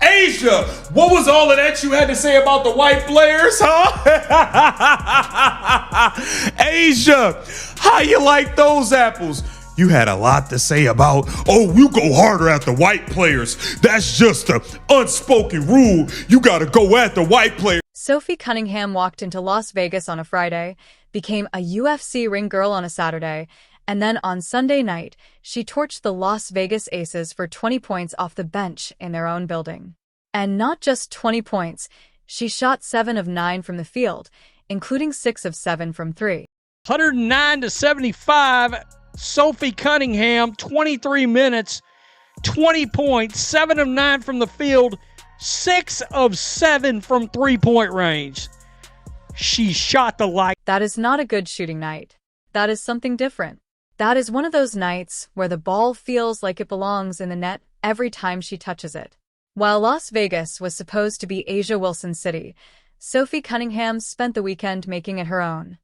Asia, what was all of that you had to say about the white players, huh? Asia, how you like those apples? You had a lot to say about, oh, you go harder at the white players. That's just an unspoken rule. You got to go at the white players. Sophie Cunningham walked into Las Vegas on a Friday, became a UFC ring girl on a Saturday, and then on Sunday night, she torched the Las Vegas Aces for 20 points off the bench in their own building. And not just 20 points, she shot 7 of 9 from the field, including 6 of 7 from 3. 109-75, Sophie Cunningham, 23 minutes, 20 points, 7 of 9 from the field, 6 of 7 from three-point range. She shot the light. That is not a good shooting night. That is something different. That is one of those nights where the ball feels like it belongs in the net every time she touches it. While Las Vegas was supposed to be A'ja Wilson's city, Sophie Cunningham spent the weekend making it her own.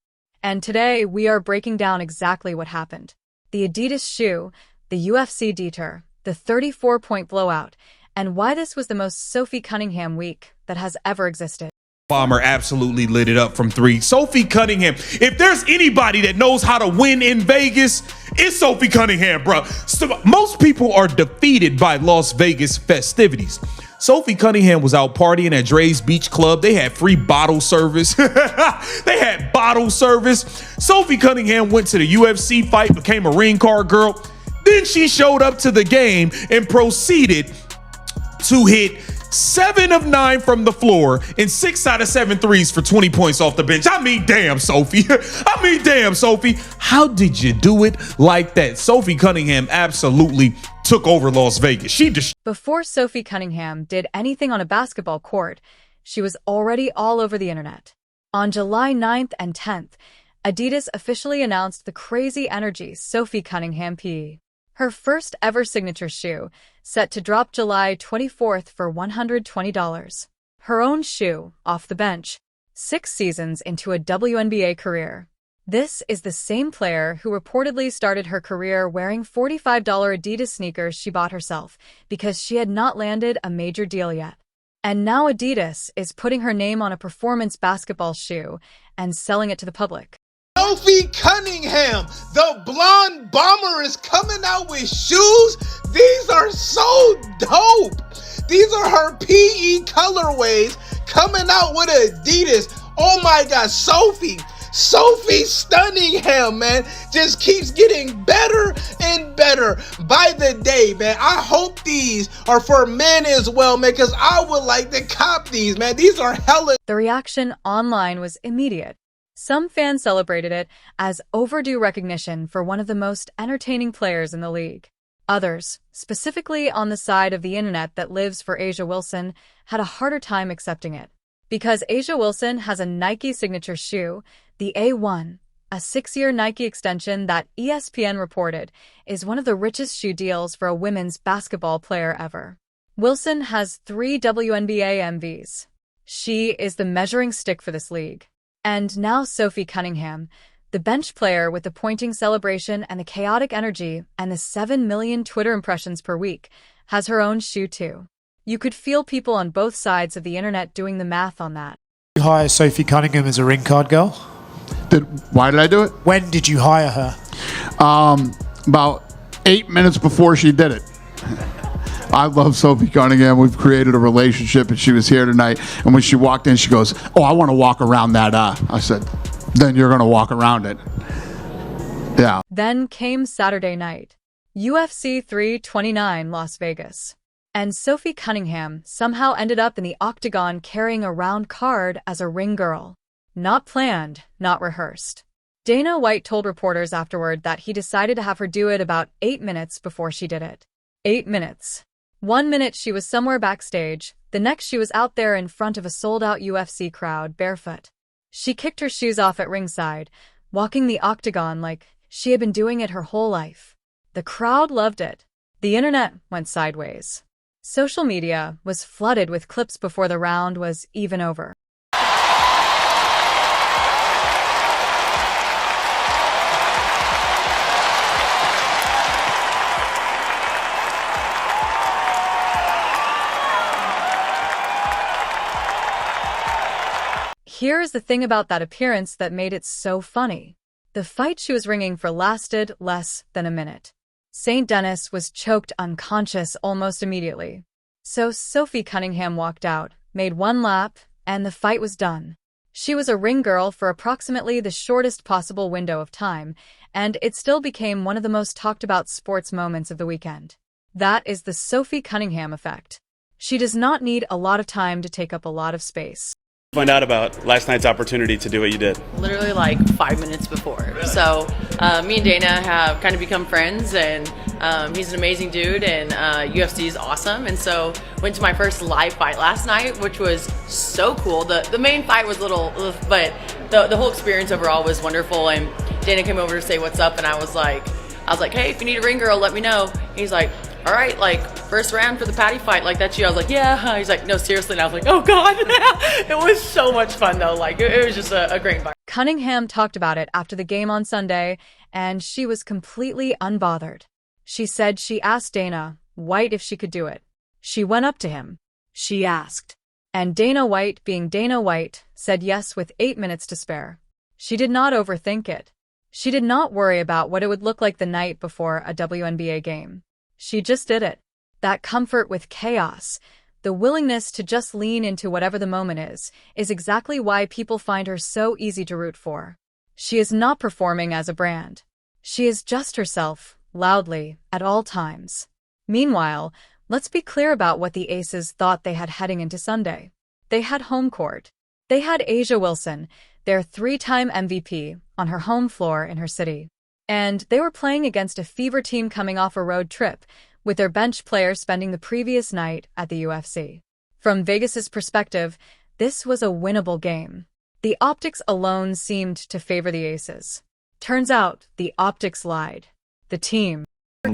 And today, we are breaking down exactly what happened. The Adidas shoe, the UFC detour, the 34-point blowout, and why this was the most Sophie Cunningham week that has ever existed. Bomber absolutely lit it up from 3. Sophie Cunningham, if there's anybody that knows how to win in Vegas, it's Sophie Cunningham, bro. So most people are defeated by Las Vegas festivities. Sophie Cunningham was out partying at Dre's Beach Club. They had free bottle service. They had bottle service. Sophie Cunningham went to the UFC fight, became a ring card girl. Then she showed up to the game and proceeded to hit 7 of 9 from the floor and 6 out of 7 threes for 20 points off the bench. I mean, damn, Sophie. Damn, Sophie. How did you do it like that? Sophie Cunningham absolutely took over Las Vegas. Before Sophie Cunningham did anything on a basketball court, she was already all over the internet. On July 9th and 10th, Adidas officially announced the crazy energy Sophie Cunningham PE. Her first ever signature shoe, set to drop July 24th for $120. Her own shoe, off the bench, 6 seasons into a WNBA career. This is the same player who reportedly started her career wearing $45 Adidas sneakers she bought herself because she had not landed a major deal yet. And now Adidas is putting her name on a performance basketball shoe and selling it to the public. Sophie Cunningham, the blonde bomber, is coming out with shoes. These are so dope. These are her PE colorways coming out with Adidas. Oh my God, Sophie Cunningham, man, just keeps getting better and better by the day, man. I hope these are for men as well, man, because I would like to cop these, man. These are hella. The reaction online was immediate. Some fans celebrated it as overdue recognition for one of the most entertaining players in the league. Others, specifically on the side of the internet that lives for A'ja Wilson, had a harder time accepting it. Because A'ja Wilson has a Nike signature shoe, the A1, a 6-year Nike extension that ESPN reported is one of the richest shoe deals for a women's basketball player ever. Wilson has 3 WNBA MVs. She is the measuring stick for this league. And now Sophie Cunningham, the bench player with the pointing celebration and the chaotic energy and the 7 million Twitter impressions per week, has her own shoe too. You could feel people on both sides of the internet doing the math on that. You hire Sophie Cunningham as a ring card girl? Why did I do it? When did you hire her? About 8 minutes before she did it. I love Sophie Cunningham. We've created a relationship, and she was here tonight. And when she walked in, she goes, "Oh, I want to walk around that." I said, "Then you're going to walk around it." Yeah. Then came Saturday night, UFC 329 Las Vegas. And Sophie Cunningham somehow ended up in the octagon carrying a round card as a ring girl. Not planned, not rehearsed. Dana White told reporters afterward that he decided to have her do it about 8 minutes before she did it. 8 minutes. 1 minute she was somewhere backstage, the next she was out there in front of a sold-out UFC crowd barefoot. She kicked her shoes off at ringside, walking the octagon like she had been doing it her whole life. The crowd loved it. The internet went sideways. Social media was flooded with clips before the round was even over. here is the thing about that appearance that made it so funny. The fight she was ringing for lasted less than a minute. St. Denis was choked unconscious almost immediately. So Sophie Cunningham walked out, made one lap, and the fight was done. She was a ring girl for approximately the shortest possible window of time, and it still became one of the most talked about sports moments of the weekend. That is the Sophie Cunningham effect. She does not need a lot of time to take up a lot of space. Find out about last night's opportunity to do what you did? Literally like 5 minutes before. So me and Dana have kind of become friends, and he's an amazing dude, and UFC is awesome. And so went to my first live fight last night, which was so cool. The main fight was a little, but the whole experience overall was wonderful. And Dana came over to say what's up, and I was like, hey, if you need a ring girl, let me know. And he's like, all right, like, first round for the Patty fight, like, that's you. I was like, yeah. He's like, no, seriously. And I was like, oh, God. It was so much fun, though. Like, it was just a great fight. Cunningham talked about it after the game on Sunday, and she was completely unbothered. She said she asked Dana White if she could do it. She went up to him. She asked. And Dana White, being Dana White, said yes with 8 minutes to spare. She did not overthink it. She did not worry about what it would look like the night before a WNBA game. She just did it. That comfort with chaos, the willingness to just lean into whatever the moment is exactly why people find her so easy to root for. She is not performing as a brand. She is just herself, loudly, at all times. Meanwhile, let's be clear about what the Aces thought they had heading into Sunday. They had home court. They had A'ja Wilson, their 3-time MVP, on her home floor in her city. And they were playing against a fever team coming off a road trip, with their bench players spending the previous night at the UFC. From Vegas's perspective, this was a winnable game. The optics alone seemed to favor the Aces. Turns out, the optics lied. The team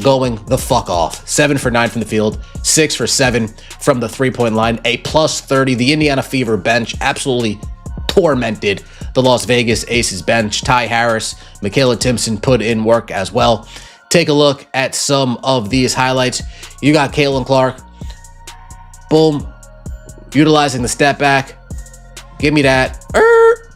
going the fuck off. 7 for 9 from the field, 6 for 7 from the three-point line, a plus 30. The Indiana Fever bench absolutely tormented the Las Vegas Aces bench. Ty Harris, Michaela Timpson put in work as well. Take a look at some of these highlights. You got Caitlin Clark. Boom. Utilizing the step back. Give me that.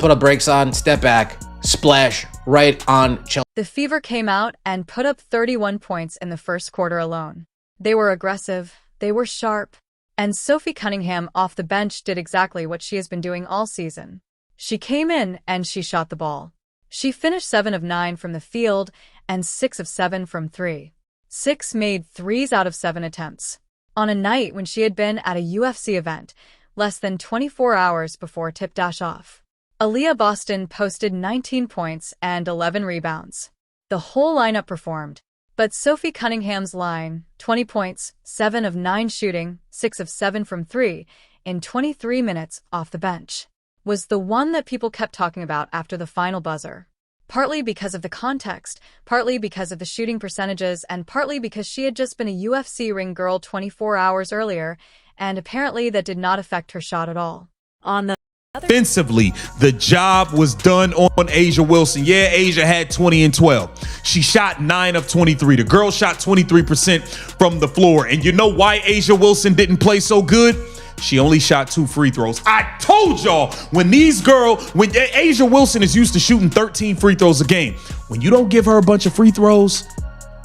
Put a brakes on. Step back. Splash right on Chelsea. The Fever came out and put up 31 points in the first quarter alone. They were aggressive. They were sharp. And Sophie Cunningham off the bench did exactly what she has been doing all season. She came in and she shot the ball. She finished 7 of 9 from the field and 6 of 7 from 3. 6 made 3s out of 7 attempts. On a night when she had been at a UFC event less than 24 hours before tip-dash off. Aaliyah Boston posted 19 points and 11 rebounds. The whole lineup performed, but Sophie Cunningham's line, 20 points, 7 of 9 shooting, 6 of 7 from 3, in 23 minutes off the bench, was the one that people kept talking about after the final buzzer. Partly because of the context, partly because of the shooting percentages, and partly because she had just been a UFC ring girl 24 hours earlier, and apparently that did not affect her shot at all. On the Offensively, the job was done on A'ja Wilson. Yeah, A'ja had 20 and 12. She shot 9 of 23. The girl shot 23% from the floor. And you know why A'ja Wilson didn't play so good? She only shot 2 free throws. I told y'all, when A'ja Wilson is used to shooting 13 free throws a game, when you don't give her a bunch of free throws,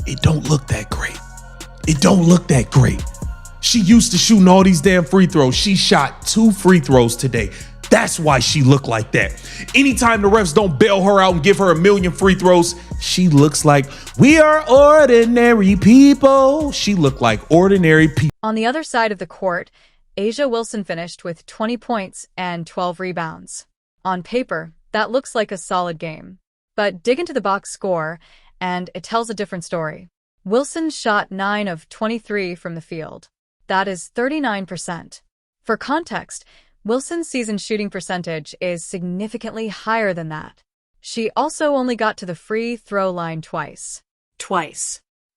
it don't look that great. It don't look that great. She used to shooting all these damn free throws. She shot 2 free throws today. That's why she looked like that. Anytime the refs don't bail her out and give her a million free throws, she looks like we are ordinary people. She looked like ordinary people. On the other side of the court, A'ja Wilson finished with 20 points and 12 rebounds. On paper, that looks like a solid game. But dig into the box score, and it tells a different story. Wilson shot 9 of 23 from the field. That is 39%. For context, Wilson's season shooting percentage is significantly higher than that. She also only got to the free throw line twice.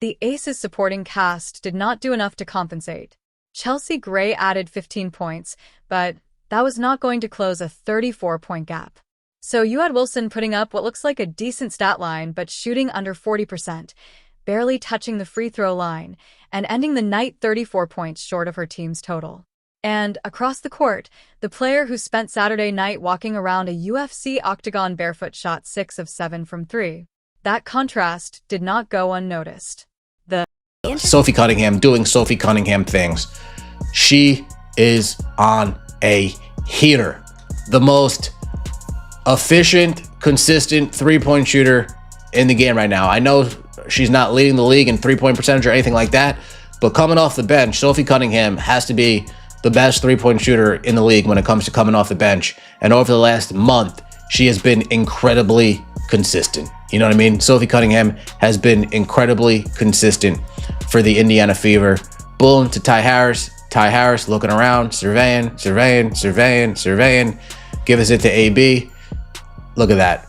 The Aces supporting cast did not do enough to compensate. Chelsea Gray added 15 points, but that was not going to close a 34-point gap. So you had Wilson putting up what looks like a decent stat line, but shooting under 40%, barely touching the free throw line, and ending the night 34 points short of her team's total. And across the court, the player who spent Saturday night walking around a UFC octagon barefoot shot 6 of 7 from 3. That contrast did not go unnoticed. Sophie Cunningham doing Sophie Cunningham things. She is on a heater. The most efficient, consistent three-point shooter in the game right now. I know she's not leading the league in three-point percentage or anything like that, but coming off the bench, Sophie Cunningham has to be the best three-point shooter in the league when it comes to coming off the bench. And over the last month, she has been incredibly consistent. You know what I mean? Sophie Cunningham has been incredibly consistent for the Indiana Fever. Boom to Ty Harris. Ty Harris looking around, surveying. Gives it to AB. Look at that.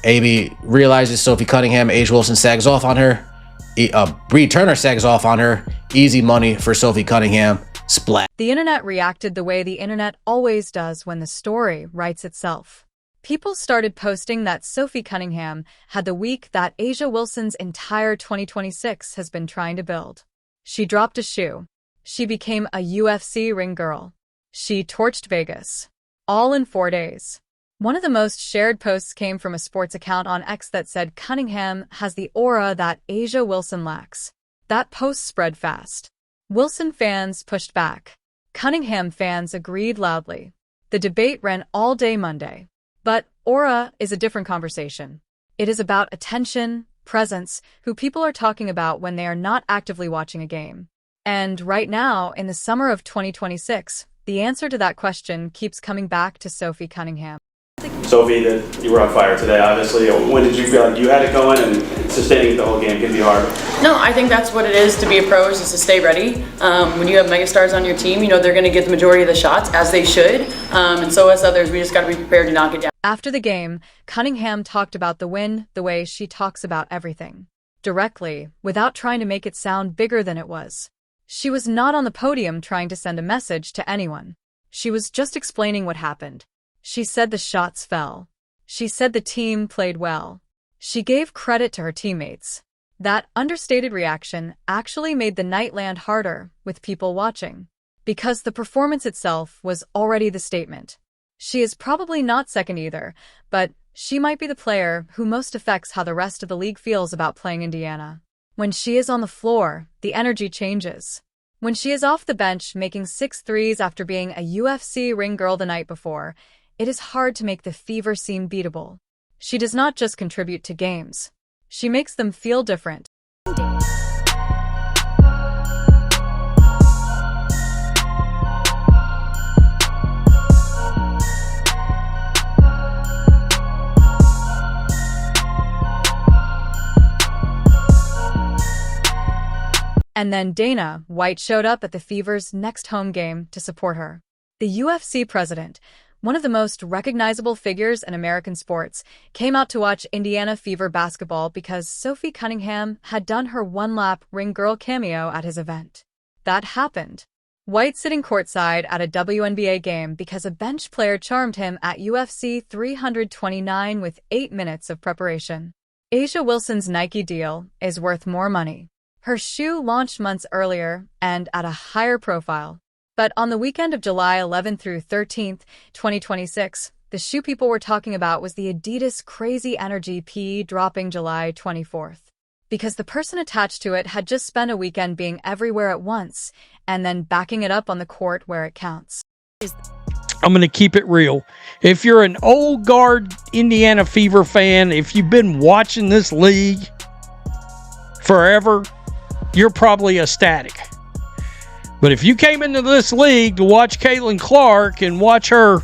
AB realizes Sophie Cunningham. A'ja Wilson sags off on her. Bree Turner sags off on her. Easy money for Sophie Cunningham. Splat. The internet reacted the way the internet always does when the story writes itself. People started posting that Sophie Cunningham had the week that A'ja Wilson's entire 2026 has been trying to build. She dropped a shoe. She became a UFC ring girl. She torched Vegas. All in 4 days. One of the most shared posts came from a sports account on X that said Cunningham has the aura that A'ja Wilson lacks. That post spread fast. Wilson fans pushed back. Cunningham fans agreed loudly. The debate ran all day Monday. But aura is a different conversation. It is about attention, presence, who people are talking about when they are not actively watching a game. And right now, in the summer of 2026, the answer to that question keeps coming back to Sophie Cunningham. Sophie, that you were on fire today, obviously. When did you feel like you had it going and sustaining the whole game can be hard? No, I think that's what it is to be a pro, is to stay ready. When you have megastars on your team, you know they're going to get the majority of the shots, as they should. And so as others, we just got to be prepared to knock it down. After the game, Cunningham talked about the win the way she talks about everything. Directly, without trying to make it sound bigger than it was. She was not on the podium trying to send a message to anyone. She was just explaining what happened. She said the shots fell. She said the team played well. She gave credit to her teammates. That understated reaction actually made the night land harder with people watching, because the performance itself was already the statement. She is probably not second either, but she might be the player who most affects how the rest of the league feels about playing Indiana. When she is on the floor, the energy changes. When she is off the bench making 6 threes after being a UFC ring girl the night before, it is hard to make the Fever seem beatable. She does not just contribute to games. She makes them feel different. And then Dana White showed up at the Fever's next home game to support her. The UFC president, one of the most recognizable figures in American sports, came out to watch Indiana Fever basketball because Sophie Cunningham had done her one-lap ring girl cameo at his event. That happened. White sitting courtside at a WNBA game because a bench player charmed him at UFC 329 with 8 minutes of preparation. A'ja Wilson's Nike deal is worth more money. Her shoe launched months earlier and at a higher profile. But on the weekend of July 11th through 13th, 2026, the shoe people were talking about was the Adidas Crazy Energy P dropping July 24th. Because the person attached to it had just spent a weekend being everywhere at once and then backing it up on the court where it counts. I'm going to keep it real. If you're an old guard Indiana Fever fan, if you've been watching this league forever, you're probably ecstatic. But if you came into this league to watch Caitlin Clark and watch her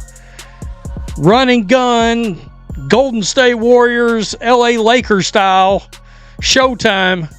run and gun, Golden State Warriors, LA Lakers style, Showtime,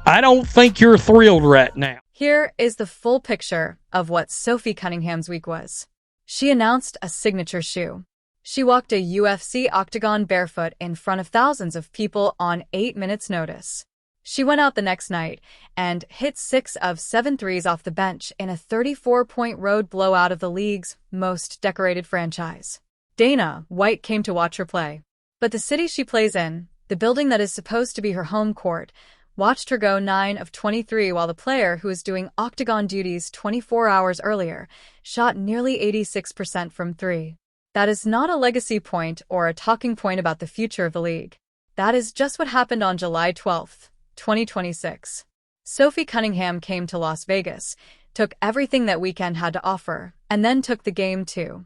I don't think you're thrilled right now. Here is the full picture of what Sophie Cunningham's week was. She announced a signature shoe. She walked a UFC octagon barefoot in front of thousands of people on 8 minutes' notice. She went out the next night and hit 6 of 7 threes off the bench in a 34-point road blowout of the league's most decorated franchise. Dana White came to watch her play. But the city she plays in, the building that is supposed to be her home court, watched her go 9 of 23 while the player who was doing octagon duties 24 hours earlier shot nearly 86% from 3. That is not a legacy point or a talking point about the future of the league. That is just what happened on July 12, 2026. Sophie Cunningham came to Las Vegas, took everything that weekend had to offer, and then took the game too.